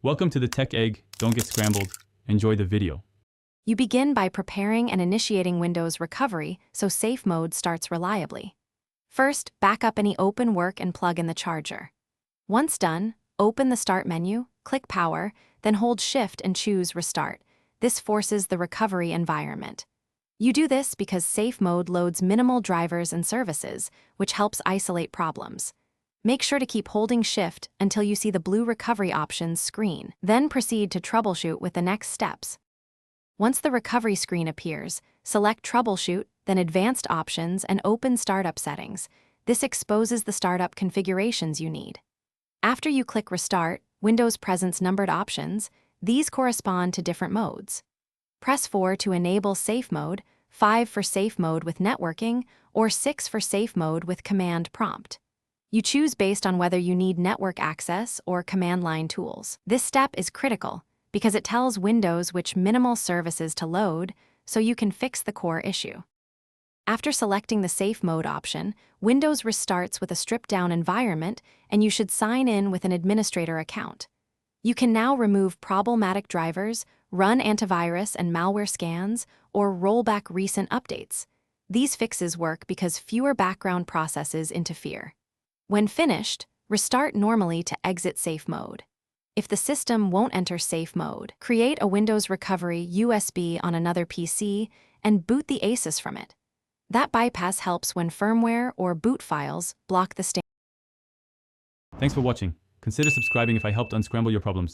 Welcome to the Tech Egg. Don't get scrambled. Enjoy the video. You begin by preparing and initiating Windows recovery so safe mode starts reliably. First, back up any open work and plug in the charger. Once done, open the Start menu, click Power, then hold Shift and choose Restart. This forces the recovery environment. You do this because safe mode loads minimal drivers and services, which helps isolate problems. Make sure to keep holding Shift until you see the blue recovery options screen. Then proceed to troubleshoot with the next steps. Once the recovery screen appears, select Troubleshoot, then Advanced Options and open Startup Settings. This exposes the startup configurations you need. After you click Restart, Windows presents numbered options. These correspond to different modes. Press 4 to enable Safe Mode, 5 for Safe Mode with networking, or 6 for Safe Mode with command prompt. You choose based on whether you need network access or command line tools. This step is critical because it tells Windows which minimal services to load so you can fix the core issue. After selecting the Safe Mode option, Windows restarts with a stripped-down environment and you should sign in with an administrator account. You can now remove problematic drivers, run antivirus and malware scans, or roll back recent updates. These fixes work because fewer background processes interfere. When finished, restart normally to exit safe mode. If the system won't enter safe mode, create a Windows Recovery USB on another PC and boot the Asus from it. That bypass helps when firmware or boot files block the Thanks for watching. Consider subscribing if I helped unscramble your problems.